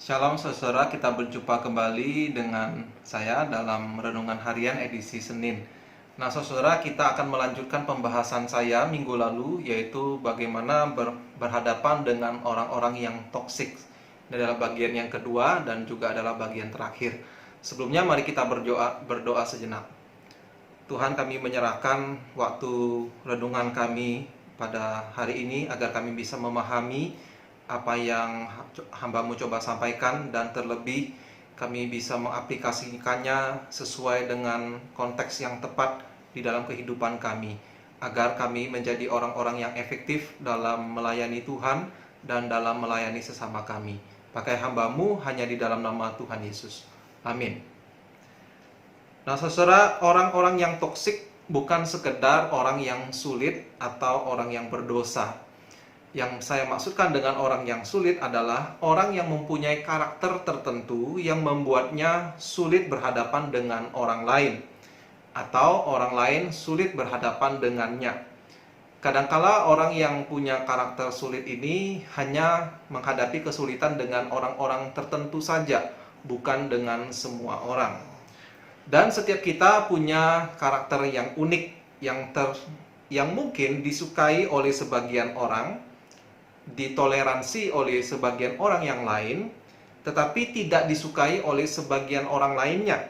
Shalom saudara, kita berjumpa kembali dengan saya dalam Renungan Harian edisi Senin. Nah saudara, kita akan melanjutkan pembahasan saya minggu lalu, yaitu bagaimana berhadapan dengan orang-orang yang toksik. Ini adalah bagian yang kedua dan juga adalah bagian terakhir. Sebelumnya mari kita berdoa sejenak. Tuhan, kami menyerahkan waktu renungan kami pada hari ini agar kami bisa memahami apa yang hamba-Mu coba sampaikan, dan terlebih kami bisa mengaplikasikannya sesuai dengan konteks yang tepat di dalam kehidupan kami, agar kami menjadi orang-orang yang efektif dalam melayani Tuhan dan dalam melayani sesama kami. Pakai hamba-Mu hanya di dalam nama Tuhan Yesus. Amin. Nah saudara, orang-orang yang toksik bukan sekedar orang yang sulit atau orang yang berdosa. Yang saya maksudkan dengan orang yang sulit adalah orang yang mempunyai karakter tertentu yang membuatnya sulit berhadapan dengan orang lain, atau orang lain sulit berhadapan dengannya. Kadangkala orang yang punya karakter sulit ini hanya menghadapi kesulitan dengan orang-orang tertentu saja, bukan dengan semua orang. Dan setiap kita punya karakter yang unik, yang mungkin disukai oleh sebagian orang, ditoleransi oleh sebagian orang yang lain, tetapi tidak disukai oleh sebagian orang lainnya.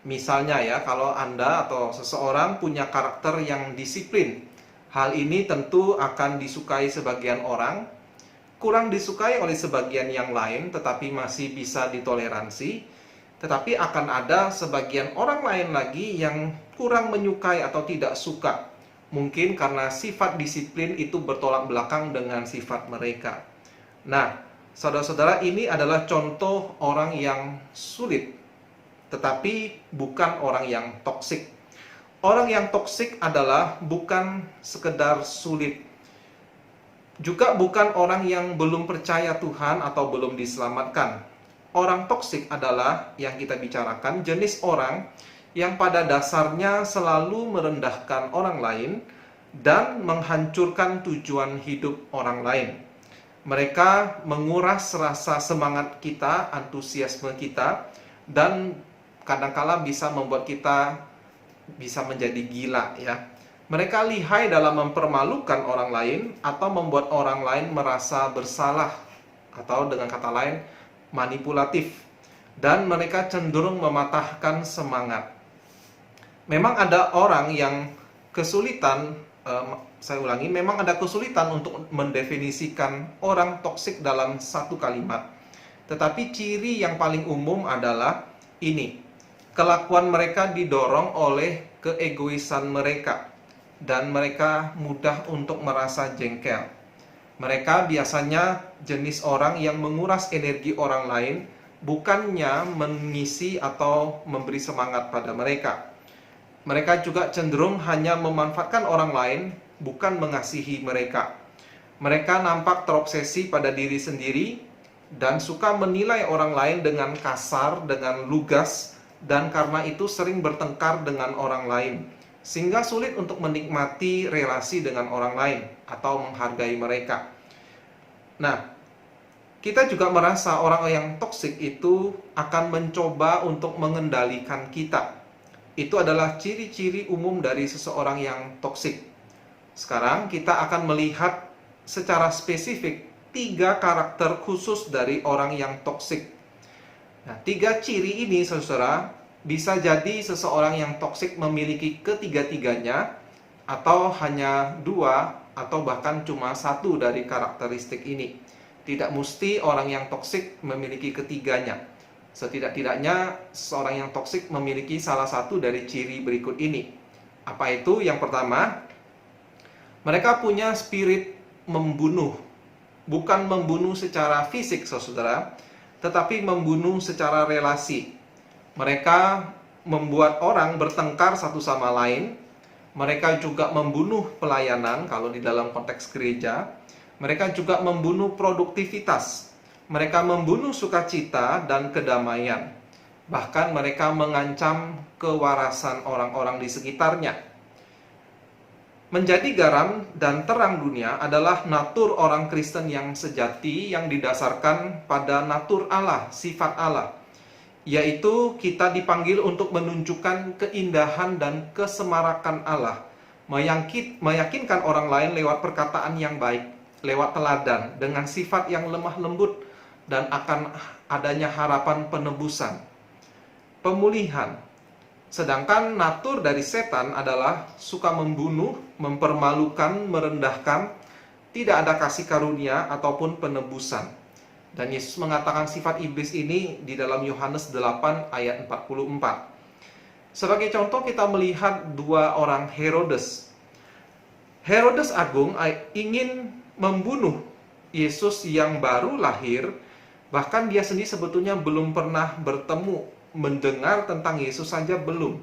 Misalnya ya, kalau Anda atau seseorang punya karakter yang disiplin, hal ini tentu akan disukai sebagian orang, kurang disukai oleh sebagian yang lain, tetapi masih bisa ditoleransi. Tetapi akan ada sebagian orang lain lagi yang kurang menyukai atau tidak suka. Mungkin karena sifat disiplin itu bertolak belakang dengan sifat mereka. Nah, saudara-saudara, ini adalah contoh orang yang sulit, tetapi bukan orang yang toksik. Orang yang toksik adalah bukan sekedar sulit, juga bukan orang yang belum percaya Tuhan atau belum diselamatkan. Orang toksik adalah yang kita bicarakan jenis orang yang pada dasarnya selalu merendahkan orang lain dan menghancurkan tujuan hidup orang lain. Mereka menguras rasa semangat kita, antusiasme kita, dan kadangkala bisa membuat kita bisa menjadi gila ya. Mereka lihai dalam mempermalukan orang lain atau membuat orang lain merasa bersalah, atau dengan kata lain manipulatif, dan mereka cenderung mematahkan semangat. Memang ada orang yang kesulitan, memang ada kesulitan untuk mendefinisikan orang toksik dalam satu kalimat. Tetapi ciri yang paling umum adalah ini: kelakuan mereka didorong oleh keegoisan mereka, dan mereka mudah untuk merasa jengkel. Mereka biasanya jenis orang yang menguras energi orang lain, bukannya mengisi atau memberi semangat pada mereka. Mereka juga cenderung hanya memanfaatkan orang lain, bukan mengasihi mereka. Mereka nampak terobsesi pada diri sendiri dan suka menilai orang lain dengan kasar, dengan lugas, dan karena itu sering bertengkar dengan orang lain, sehingga sulit untuk menikmati relasi dengan orang lain atau menghargai mereka. Nah, kita juga merasa orang yang toksik itu akan mencoba untuk mengendalikan kita. Itu adalah ciri-ciri umum dari seseorang yang toksik. Sekarang kita akan melihat secara spesifik 3 karakter khusus dari orang yang toksik. Nah, 3 ciri ini, saudara, bisa jadi seseorang yang toksik memiliki ketiga-tiganya, atau hanya 2, atau bahkan cuma 1 dari karakteristik ini. Tidak mesti orang yang toksik memiliki ketiganya. Setidak-tidaknya seorang yang toksik memiliki salah satu dari ciri berikut ini. Apa itu? Yang pertama, mereka punya spirit membunuh. Bukan membunuh secara fisik, saudara, tetapi membunuh secara relasi. Mereka membuat orang bertengkar satu sama lain. Mereka juga membunuh pelayanan kalau di dalam konteks gereja. Mereka juga membunuh produktivitas. Mereka membunuh sukacita dan kedamaian. Bahkan mereka mengancam kewarasan orang-orang di sekitarnya. Menjadi garam dan terang dunia adalah natur orang Kristen yang sejati yang didasarkan pada natur Allah, sifat Allah. Yaitu kita dipanggil untuk menunjukkan keindahan dan kesemarakan Allah. Meyakinkan orang lain lewat perkataan yang baik, lewat teladan, dengan sifat yang lemah lembut, dan akan adanya harapan penebusan, pemulihan. Sedangkan natur dari setan adalah suka membunuh, mempermalukan, merendahkan, tidak ada kasih karunia ataupun penebusan. Dan Yesus mengatakan sifat iblis ini di dalam Yohanes 8 ayat 44. Sebagai contoh kita melihat dua orang Herodes. Herodes Agung ingin membunuh Yesus yang baru lahir, bahkan dia sendiri sebetulnya belum pernah bertemu, mendengar tentang Yesus saja belum.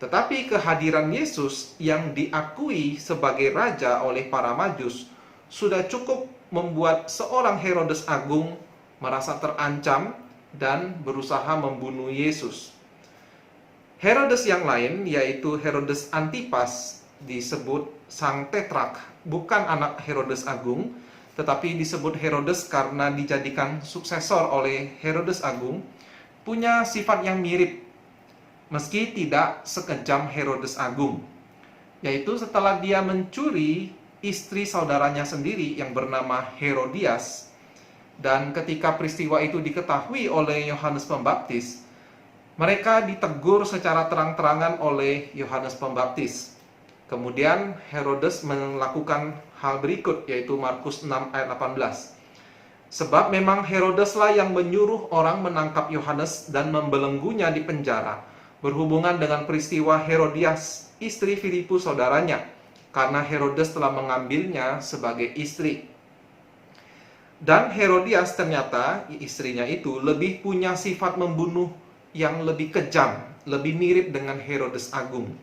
Tetapi kehadiran Yesus yang diakui sebagai raja oleh para Majus sudah cukup membuat seorang Herodes Agung merasa terancam dan berusaha membunuh Yesus. Herodes yang lain, yaitu Herodes Antipas, disebut sang tetrak, bukan anak Herodes Agung, tetapi disebut Herodes karena dijadikan suksesor oleh Herodes Agung, punya sifat yang mirip, meski tidak sekejam Herodes Agung. Yaitu setelah dia mencuri istri saudaranya sendiri yang bernama Herodias, dan ketika peristiwa itu diketahui oleh Yohanes Pembaptis, mereka ditegur secara terang-terangan oleh Yohanes Pembaptis. Kemudian Herodes melakukan hal berikut, yaitu Markus 6 ayat 18. Sebab memang Herodeslah yang menyuruh orang menangkap Yohanes dan membelenggunya di penjara, berhubungan dengan peristiwa Herodias, istri Filipus saudaranya, karena Herodes telah mengambilnya sebagai istri. Dan Herodias ternyata, istrinya itu, lebih punya sifat membunuh yang lebih kejam, lebih mirip dengan Herodes Agung.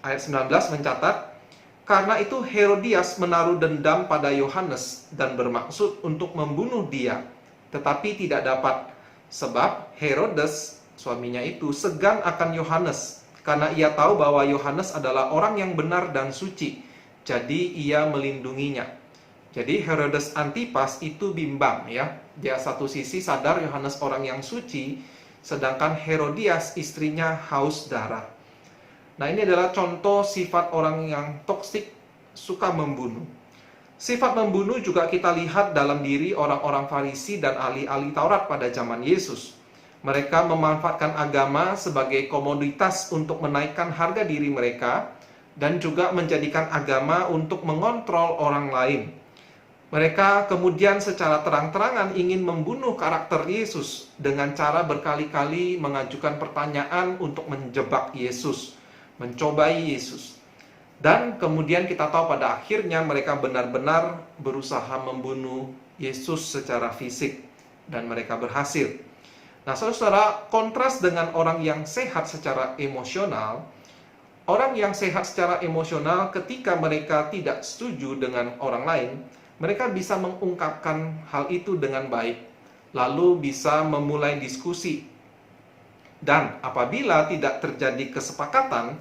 Ayat 19 mencatat, karena itu Herodias menaruh dendam pada Yohanes dan bermaksud untuk membunuh dia, tetapi tidak dapat, sebab Herodes, suaminya itu, segan akan Yohanes, karena ia tahu bahwa Yohanes adalah orang yang benar dan suci, jadi ia melindunginya. Jadi Herodes Antipas itu bimbang ya. Dia satu sisi sadar Yohanes orang yang suci, sedangkan Herodias istrinya haus darah. Nah, ini adalah contoh sifat orang yang toksik, suka membunuh. Sifat membunuh juga kita lihat dalam diri orang-orang Farisi dan ahli-ahli Taurat pada zaman Yesus. Mereka memanfaatkan agama sebagai komoditas untuk menaikkan harga diri mereka dan juga menjadikan agama untuk mengontrol orang lain. Mereka kemudian secara terang-terangan ingin membunuh karakter Yesus dengan cara berkali-kali mengajukan pertanyaan untuk menjebak Yesus, mencobai Yesus. Dan kemudian kita tahu pada akhirnya mereka benar-benar berusaha membunuh Yesus secara fisik, dan mereka berhasil. Nah, saudara, kontras dengan orang yang sehat secara emosional. Orang yang sehat secara emosional ketika mereka tidak setuju dengan orang lain, mereka bisa mengungkapkan hal itu dengan baik, lalu bisa memulai diskusi. Dan apabila tidak terjadi kesepakatan,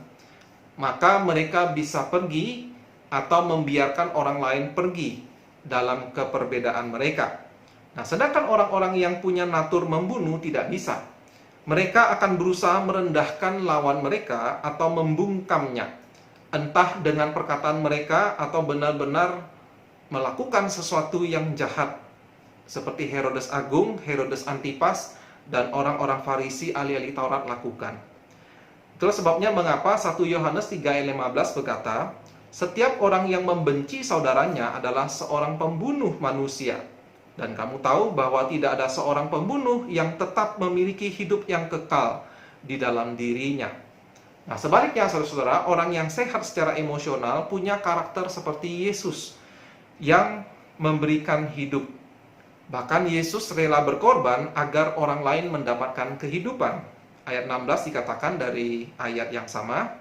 maka mereka bisa pergi atau membiarkan orang lain pergi dalam keperbedaan mereka. Nah, sedangkan orang-orang yang punya natur membunuh tidak bisa. Mereka akan berusaha merendahkan lawan mereka atau membungkamnya, entah dengan perkataan mereka atau benar-benar melakukan sesuatu yang jahat, seperti Herodes Agung, Herodes Antipas, dan orang-orang Farisi ahli-ahli Taurat lakukan. Itulah sebabnya mengapa 1 Yohanes 3 ayat 15 berkata, setiap orang yang membenci saudaranya adalah seorang pembunuh manusia. Dan kamu tahu bahwa tidak ada seorang pembunuh yang tetap memiliki hidup yang kekal di dalam dirinya. Nah, sebaliknya saudara-saudara, orang yang sehat secara emosional punya karakter seperti Yesus yang memberikan hidup. Bahkan Yesus rela berkorban agar orang lain mendapatkan kehidupan. Ayat 16 dikatakan dari ayat yang sama,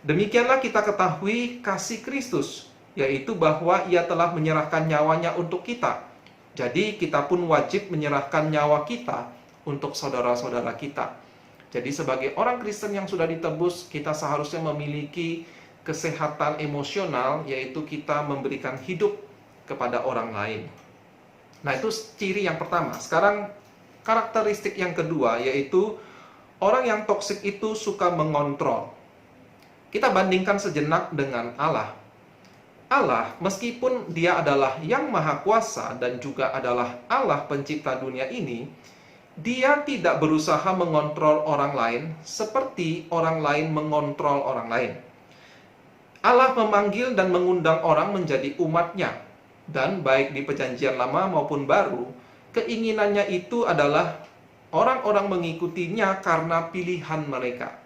demikianlah kita ketahui kasih Kristus, yaitu bahwa ia telah menyerahkan nyawanya untuk kita. Jadi kita pun wajib menyerahkan nyawa kita untuk saudara-saudara kita. Jadi sebagai orang Kristen yang sudah ditebus, kita seharusnya memiliki kesehatan emosional, yaitu kita memberikan hidup kepada orang lain. Nah, itu ciri yang pertama. Sekarang karakteristik yang kedua, yaitu orang yang toksik itu suka mengontrol. Kita bandingkan sejenak dengan Allah. Allah, meskipun dia adalah yang maha kuasa dan juga adalah Allah pencipta dunia ini, dia tidak berusaha mengontrol orang lain seperti orang lain mengontrol orang lain. Allah memanggil dan mengundang orang menjadi umatnya, dan baik di perjanjian lama maupun baru, keinginannya itu adalah orang-orang mengikutinya karena pilihan mereka.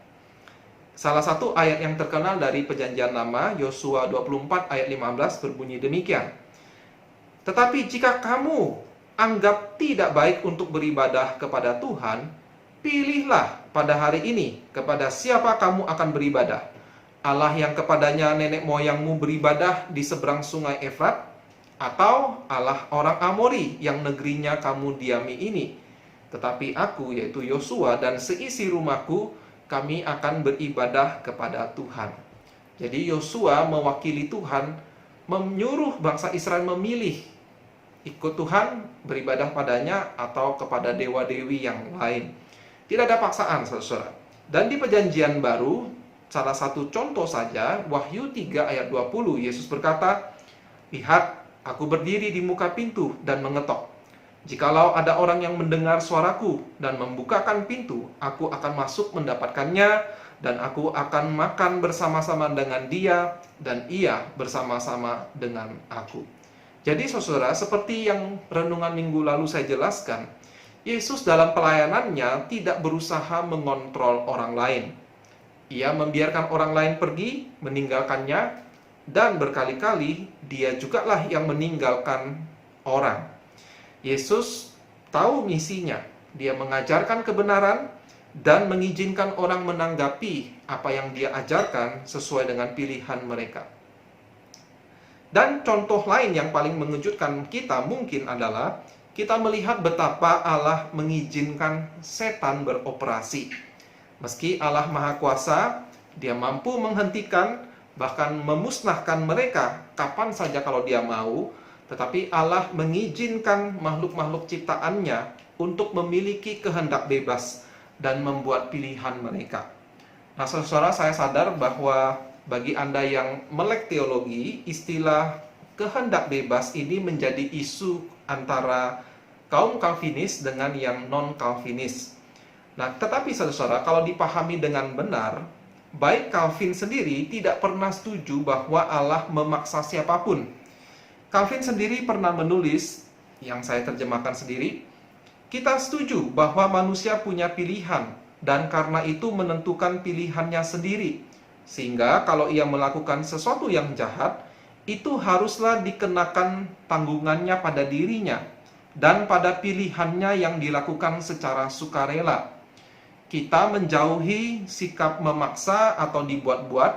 Salah satu ayat yang terkenal dari perjanjian lama, Yosua 24 ayat 15 berbunyi demikian. Tetapi jika kamu anggap tidak baik untuk beribadah kepada Tuhan, pilihlah pada hari ini kepada siapa kamu akan beribadah. Allah yang kepadanya nenek moyangmu beribadah di seberang sungai Efrat, atau Allah orang Amori yang negerinya kamu diami ini. Tetapi aku, yaitu Yosua dan seisi rumahku, kami akan beribadah kepada Tuhan. Jadi Yosua mewakili Tuhan, menyuruh bangsa Israel memilih ikut Tuhan, beribadah padanya, atau kepada dewa-dewi yang lain. Tidak ada paksaan, saudara. Dan di perjanjian baru, salah satu contoh saja, Wahyu 3 ayat 20, Yesus berkata, "Lihat, aku berdiri di muka pintu dan mengetok. Jikalau ada orang yang mendengar suaraku dan membukakan pintu, aku akan masuk mendapatkannya, dan aku akan makan bersama-sama dengan dia, dan ia bersama-sama dengan aku." Jadi saudara, seperti yang renungan minggu lalu saya jelaskan, Yesus dalam pelayanannya tidak berusaha mengontrol orang lain. Ia membiarkan orang lain pergi, meninggalkannya, dan berkali-kali dia jugalah yang meninggalkan orang. Yesus tahu misinya. Dia mengajarkan kebenaran dan mengizinkan orang menanggapi apa yang dia ajarkan sesuai dengan pilihan mereka. Dan contoh lain yang paling mengejutkan kita mungkin adalah kita melihat betapa Allah mengizinkan setan beroperasi. Meski Allah Maha Kuasa, dia mampu menghentikan, bahkan memusnahkan mereka kapan saja kalau dia mau, tetapi Allah mengizinkan makhluk-makhluk ciptaannya untuk memiliki kehendak bebas dan membuat pilihan mereka. Nah, saudara, saya sadar bahwa bagi Anda yang melek teologi, istilah kehendak bebas ini menjadi isu antara kaum Calvinis dengan yang non-Calvinis. Nah, tetapi saudara, kalau dipahami dengan benar, baik Calvin sendiri tidak pernah setuju bahwa Allah memaksa siapapun. Calvin sendiri pernah menulis, yang saya terjemahkan sendiri, kita setuju bahwa manusia punya pilihan, dan karena itu menentukan pilihannya sendiri. Sehingga kalau ia melakukan sesuatu yang jahat, itu haruslah dikenakan tanggungannya pada dirinya, dan pada pilihannya yang dilakukan secara sukarela. Kita menjauhi sikap memaksa atau dibuat-buat,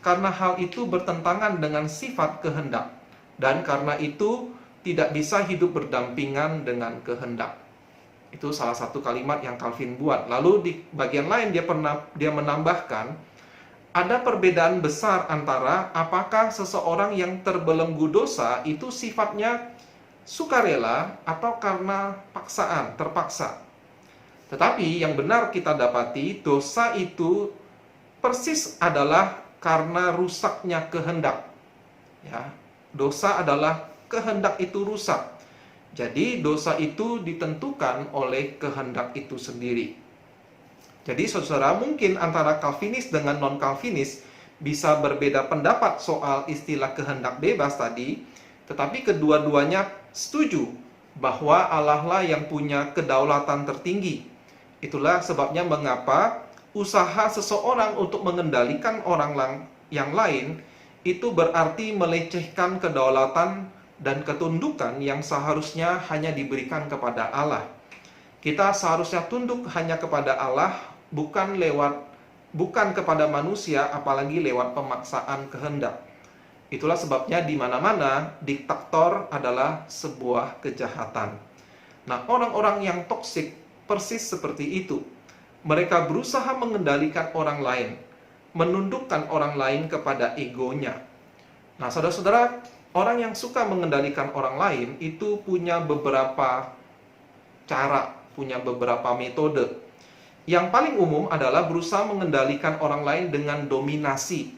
karena hal itu bertentangan dengan sifat kehendak. Dan karena itu tidak bisa hidup berdampingan dengan kehendak. Itu salah satu kalimat yang Calvin buat. Lalu di bagian lain dia menambahkan, ada perbedaan besar antara apakah seseorang yang terbelenggu dosa itu sifatnya sukarela atau karena paksaan, terpaksa. Tetapi yang benar kita dapati, dosa itu persis adalah karena rusaknya kehendak. Ya. Dosa adalah kehendak itu rusak. Jadi dosa itu ditentukan oleh kehendak itu sendiri. Jadi saudara, mungkin antara Calvinis dengan non-Calvinis bisa berbeda pendapat soal istilah kehendak bebas tadi, tetapi kedua-duanya setuju bahwa Allah lah yang punya kedaulatan tertinggi. Itulah sebabnya mengapa usaha seseorang untuk mengendalikan orang yang lain itu berarti melecehkan kedaulatan dan ketundukan yang seharusnya hanya diberikan kepada Allah. Kita seharusnya tunduk hanya kepada Allah, bukan kepada manusia, apalagi lewat pemaksaan kehendak. Itulah sebabnya di mana-mana diktator adalah sebuah kejahatan. Nah, orang-orang yang toksik persis seperti itu. Mereka berusaha mengendalikan orang lain. menundukkan orang lain kepada egonya. Nah, saudara-saudara, orang yang suka mengendalikan orang lain itu punya beberapa cara, punya beberapa metode. Yang paling umum adalah berusaha mengendalikan orang lain dengan dominasi,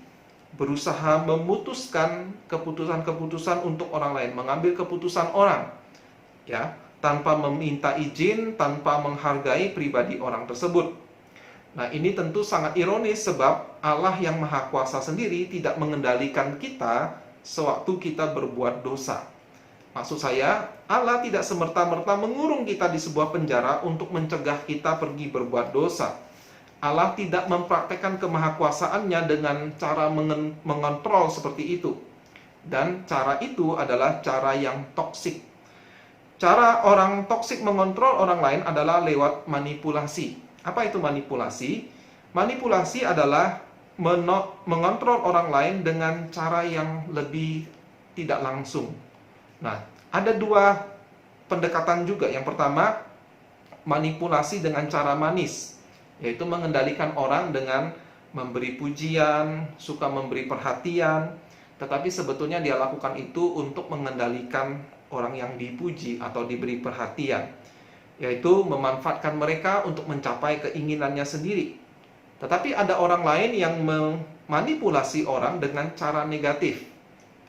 berusaha memutuskan keputusan-keputusan untuk orang lain, mengambil keputusan orang, ya, tanpa meminta izin, tanpa menghargai pribadi orang tersebut. Nah, ini tentu sangat ironis sebab Allah yang Maha Kuasa sendiri tidak mengendalikan kita sewaktu kita berbuat dosa. Maksud saya, Allah tidak semerta-merta mengurung kita di sebuah penjara untuk mencegah kita pergi berbuat dosa. Allah tidak mempraktekkan kemahakuasaannya dengan cara mengontrol seperti itu. Dan cara itu adalah cara yang toksik. Cara orang toksik mengontrol orang lain adalah lewat manipulasi. Apa itu manipulasi? Manipulasi adalah mengontrol orang lain dengan cara yang lebih tidak langsung. Nah, ada dua pendekatan juga. Yang pertama, manipulasi dengan cara manis, yaitu mengendalikan orang dengan memberi pujian, suka memberi perhatian, tetapi sebetulnya dia lakukan itu untuk mengendalikan orang yang dipuji atau diberi perhatian, yaitu memanfaatkan mereka untuk mencapai keinginannya sendiri. Tetapi ada orang lain yang memanipulasi orang dengan cara negatif.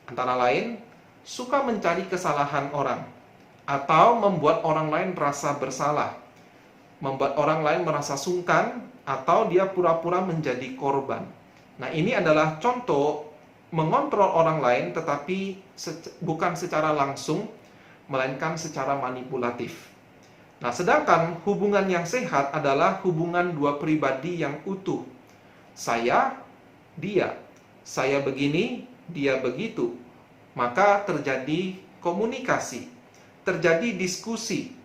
Antara lain, suka mencari kesalahan orang, atau membuat orang lain merasa bersalah, membuat orang lain merasa sungkan, atau dia pura-pura menjadi korban. Nah, ini adalah contoh mengontrol orang lain, tetapi bukan secara langsung, melainkan secara manipulatif. Nah, sedangkan hubungan yang sehat adalah hubungan dua pribadi yang utuh. Saya, dia. Saya begini, dia begitu. Maka terjadi komunikasi, terjadi diskusi.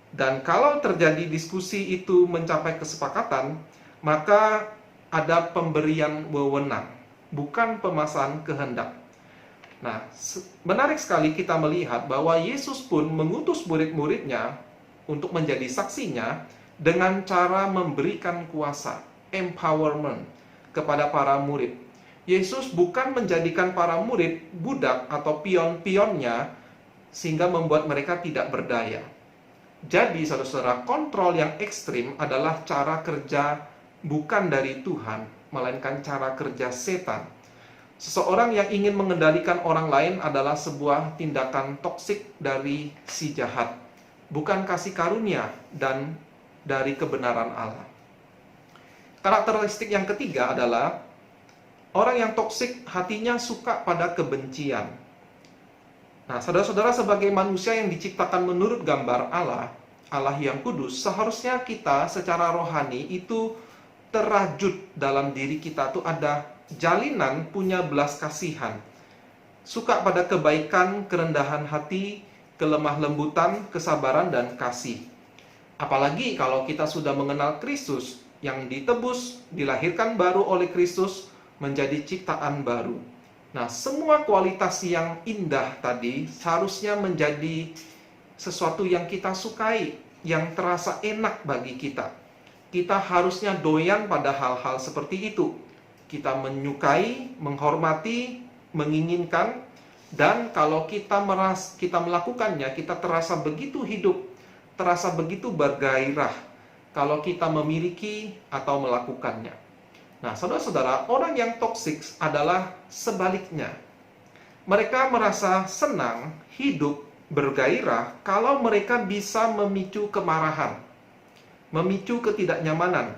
Dan kalau terjadi diskusi itu mencapai kesepakatan, maka ada pemberian wewenang, bukan pemasangan kehendak. Nah, menarik sekali kita melihat bahwa Yesus pun mengutus murid-muridnya untuk menjadi saksinya dengan cara memberikan kuasa, empowerment, kepada para murid. Yesus bukan menjadikan para murid budak atau pion-pionnya sehingga membuat mereka tidak berdaya. Jadi, saudara-saudara, kontrol yang ekstrim adalah cara kerja bukan dari Tuhan, melainkan cara kerja setan. Seseorang yang ingin mengendalikan orang lain adalah sebuah tindakan toksik dari si jahat, bukan kasih karunia dan dari kebenaran Allah. Karakteristik yang ketiga adalah orang yang toksik hatinya suka pada kebencian. Nah, saudara-saudara, sebagai manusia yang diciptakan menurut gambar Allah, Allah yang kudus, seharusnya kita secara rohani itu terajut dalam diri kita tuh ada jalinan punya belas kasihan. Suka pada kebaikan, kerendahan hati, kelemah lembutan, kesabaran, dan kasih. Apalagi kalau kita sudah mengenal Kristus, yang ditebus, dilahirkan baru oleh Kristus, menjadi ciptaan baru. Nah, semua kualitas yang indah tadi seharusnya menjadi sesuatu yang kita sukai, yang terasa enak bagi kita. Kita harusnya doyan pada hal-hal seperti itu. Kita menyukai, menghormati, menginginkan, dan kalau kita melakukannya, kita terasa begitu hidup, terasa begitu bergairah kalau kita memiliki atau melakukannya. Nah, saudara-saudara, orang yang toksik adalah sebaliknya. Mereka merasa senang, hidup, bergairah kalau mereka bisa memicu kemarahan, memicu ketidaknyamanan,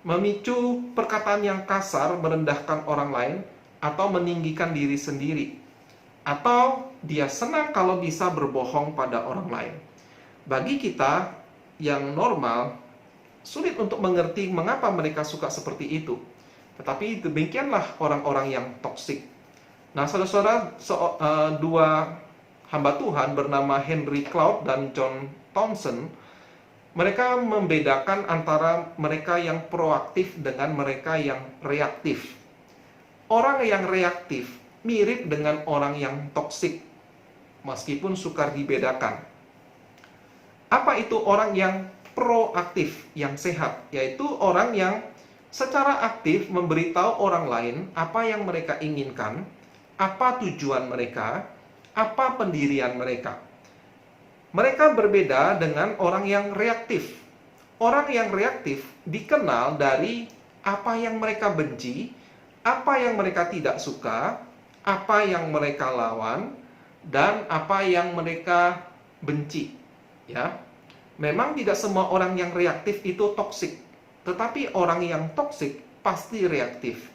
memicu perkataan yang kasar, merendahkan orang lain, atau meninggikan diri sendiri. Atau dia senang kalau bisa berbohong pada orang lain. Bagi kita yang normal, sulit untuk mengerti mengapa mereka suka seperti itu. Tetapi demikianlah orang-orang yang toksik. Nah, saudara-saudara, dua hamba Tuhan bernama Henry Cloud dan John Thompson, mereka membedakan antara mereka yang proaktif dengan mereka yang reaktif. Orang yang reaktif mirip dengan orang yang toksik, meskipun sukar dibedakan. Apa itu orang yang proaktif, yang sehat? Yaitu orang yang secara aktif memberitahu orang lain apa yang mereka inginkan, apa tujuan mereka, apa pendirian mereka. Mereka berbeda dengan orang yang reaktif. Orang yang reaktif dikenal dari apa yang mereka benci, apa yang mereka tidak suka, apa yang mereka lawan, dan apa yang mereka benci. Ya, memang tidak semua orang yang reaktif itu toksik, tetapi orang yang toksik pasti reaktif.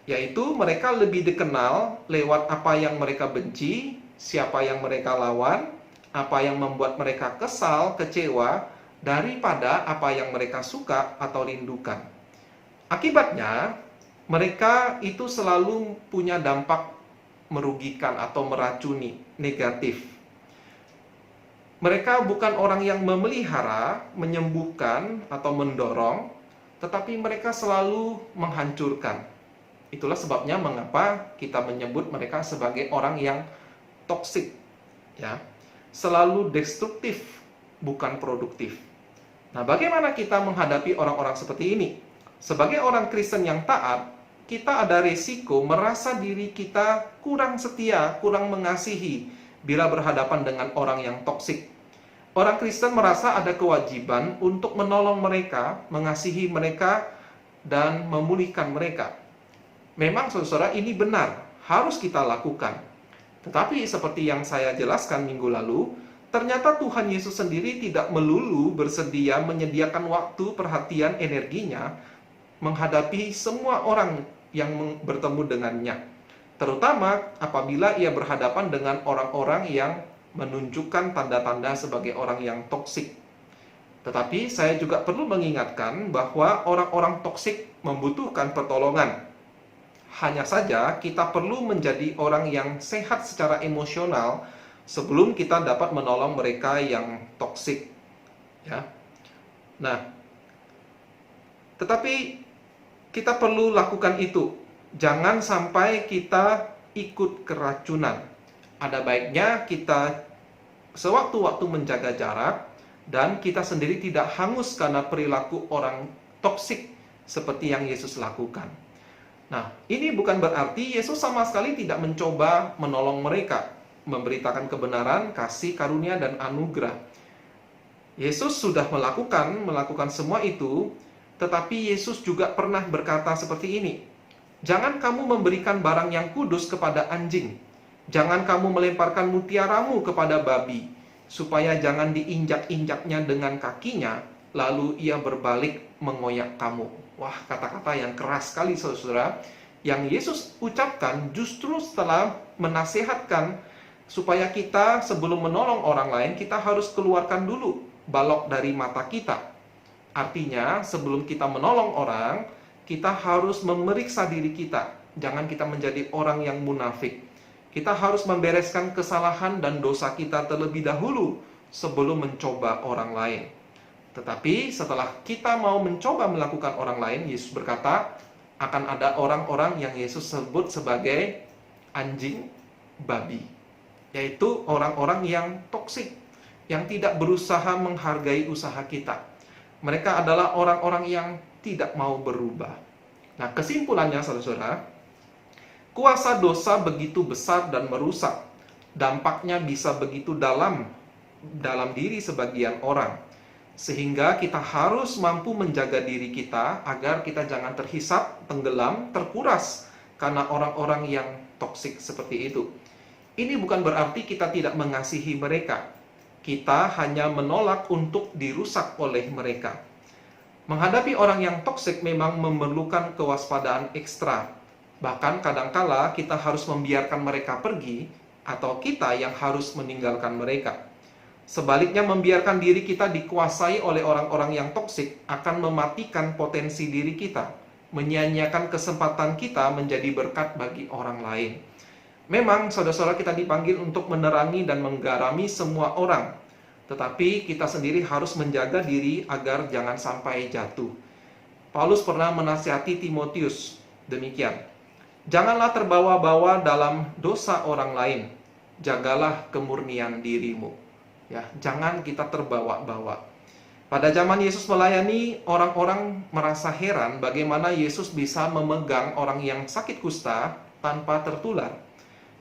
Yaitu mereka lebih dikenal lewat apa yang mereka benci, siapa yang mereka lawan, apa yang membuat mereka kesal, kecewa, daripada apa yang mereka suka atau rindukan. Akibatnya, mereka itu selalu punya dampak merugikan atau meracuni, negatif. Mereka bukan orang yang memelihara, menyembuhkan, atau mendorong, tetapi mereka selalu menghancurkan. Itulah sebabnya mengapa kita menyebut mereka sebagai orang yang toksik, ya. Selalu destruktif, bukan produktif. Nah, bagaimana kita menghadapi orang-orang seperti ini? Sebagai orang Kristen yang taat, kita ada resiko merasa diri kita kurang setia, kurang mengasihi bila berhadapan dengan orang yang toksik. Orang Kristen merasa ada kewajiban untuk menolong mereka, mengasihi mereka, dan memulihkan mereka. Memang saudara, ini benar, harus kita lakukan. Tetapi seperti yang saya jelaskan minggu lalu, ternyata Tuhan Yesus sendiri tidak melulu bersedia menyediakan waktu, perhatian, energinya menghadapi semua orang yang bertemu dengannya. Terutama apabila ia berhadapan dengan orang-orang yang menunjukkan tanda-tanda sebagai orang yang toksik. Tetapi saya juga perlu mengingatkan bahwa orang-orang toksik membutuhkan pertolongan. Hanya saja kita perlu menjadi orang yang sehat secara emosional sebelum kita dapat menolong mereka yang toksik. Ya. Nah, tetapi kita perlu lakukan itu. Jangan sampai kita ikut keracunan. Ada baiknya kita sewaktu-waktu menjaga jarak dan kita sendiri tidak hangus karena perilaku orang toksik seperti yang Yesus lakukan. Nah, ini bukan berarti Yesus sama sekali tidak mencoba menolong mereka, memberitakan kebenaran, kasih, karunia, dan anugerah. Yesus sudah melakukan semua itu, tetapi Yesus juga pernah berkata seperti ini, "Jangan kamu memberikan barang yang kudus kepada anjing. Jangan kamu melemparkan mutiaramu kepada babi, supaya jangan diinjak-injaknya dengan kakinya, lalu ia berbalik mengoyak kamu." Wah, kata-kata yang keras sekali saudara, yang Yesus ucapkan justru setelah menasihatkan supaya kita sebelum menolong orang lain, kita harus keluarkan dulu balok dari mata kita. Artinya, sebelum kita menolong orang, kita harus memeriksa diri kita. Jangan kita menjadi orang yang munafik. Kita harus membereskan kesalahan dan dosa kita terlebih dahulu sebelum mencoba orang lain. Tetapi setelah kita mau mencoba melakukan orang lain, Yesus berkata, akan ada orang-orang yang Yesus sebut sebagai anjing babi. Yaitu orang-orang yang toksik, yang tidak berusaha menghargai usaha kita. Mereka adalah orang-orang yang tidak mau berubah. Nah, kesimpulannya saudara-saudara, kuasa dosa begitu besar dan merusak. Dampaknya bisa begitu dalam diri sebagian orang. Sehingga kita harus mampu menjaga diri kita agar kita jangan terhisap, tenggelam, terkuras karena orang-orang yang toksik seperti itu. Ini bukan berarti kita tidak mengasihi mereka. Kita hanya menolak untuk dirusak oleh mereka. Menghadapi orang yang toksik memang memerlukan kewaspadaan ekstra. Bahkan kadangkala kita harus membiarkan mereka pergi atau kita yang harus meninggalkan mereka. Sebaliknya, membiarkan diri kita dikuasai oleh orang-orang yang toksik akan mematikan potensi diri kita, menyia-nyiakan kesempatan kita menjadi berkat bagi orang lain. Memang, saudara-saudara, kita dipanggil untuk menerangi dan menggarami semua orang, tetapi kita sendiri harus menjaga diri agar jangan sampai jatuh. Paulus pernah menasihati Timotius demikian, "Janganlah terbawa-bawa dalam dosa orang lain, jagalah kemurnian dirimu." Ya, jangan kita terbawa-bawa. Pada zaman Yesus melayani, orang-orang merasa heran bagaimana Yesus bisa memegang orang yang sakit kusta tanpa tertular.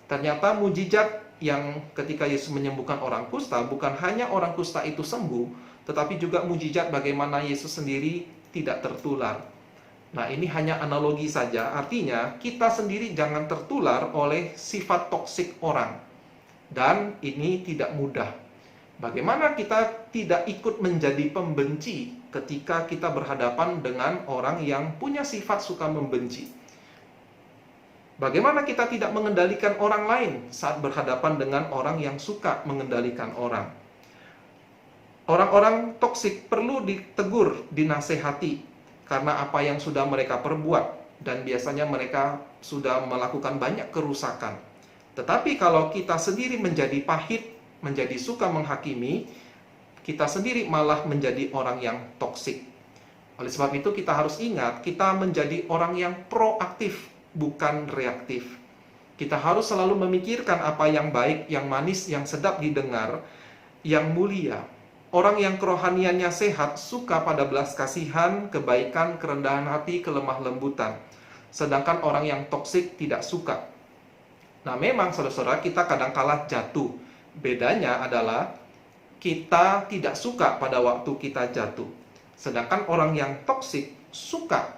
Ternyata mujizat yang ketika Yesus menyembuhkan orang kusta, bukan hanya orang kusta itu sembuh, tetapi juga mujizat bagaimana Yesus sendiri tidak tertular. Nah, ini hanya analogi saja, artinya kita sendiri jangan tertular oleh sifat toksik orang. Dan ini tidak mudah. Bagaimana kita tidak ikut menjadi pembenci ketika kita berhadapan dengan orang yang punya sifat suka membenci? Bagaimana kita tidak mengendalikan orang lain saat berhadapan dengan orang yang suka mengendalikan orang? Orang-orang toksik perlu ditegur, dinasehati, karena apa yang sudah mereka perbuat, dan biasanya mereka sudah melakukan banyak kerusakan. Tetapi kalau kita sendiri menjadi pahit, menjadi suka menghakimi, kita sendiri malah menjadi orang yang toksik. Oleh sebab itu kita harus ingat, kita menjadi orang yang proaktif, bukan reaktif. Kita harus selalu memikirkan apa yang baik, yang manis, yang sedap didengar, yang mulia. Orang yang kerohaniannya sehat, suka pada belas kasihan, kebaikan, kerendahan hati, kelemah lembutan. Sedangkan orang yang toksik tidak suka. Nah, memang saudara-saudara, kita kadang-kala jatuh. Bedanya adalah kita tidak suka pada waktu kita jatuh. Sedangkan orang yang toksik suka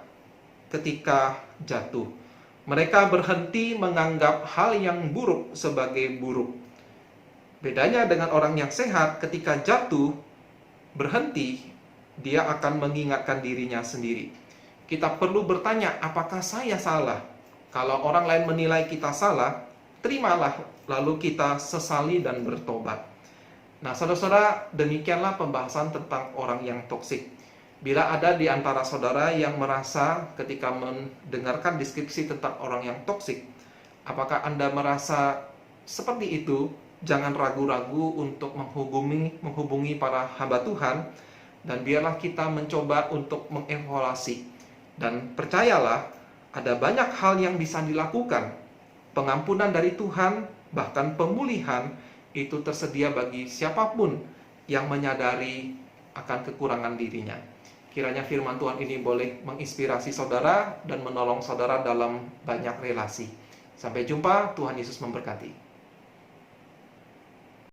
ketika jatuh. Mereka berhenti menganggap hal yang buruk sebagai buruk. Bedanya dengan orang yang sehat, ketika jatuh, berhenti, dia akan mengingatkan dirinya sendiri. Kita perlu bertanya, apakah saya salah? Kalau orang lain menilai kita salah, terimalah, lalu kita sesali dan bertobat. Nah, saudara-saudara, demikianlah pembahasan tentang orang yang toksik. Bila ada di antara saudara yang merasa ketika mendengarkan deskripsi tentang orang yang toksik, apakah Anda merasa seperti itu? Jangan ragu-ragu untuk menghubungi para hamba Tuhan, dan biarlah kita mencoba untuk mengevaluasi. Dan percayalah, ada banyak hal yang bisa dilakukan. Pengampunan dari Tuhan, bahkan pemulihan, itu tersedia bagi siapapun yang menyadari akan kekurangan dirinya. Kiranya firman Tuhan ini boleh menginspirasi saudara dan menolong saudara dalam banyak relasi. Sampai jumpa, Tuhan Yesus memberkati.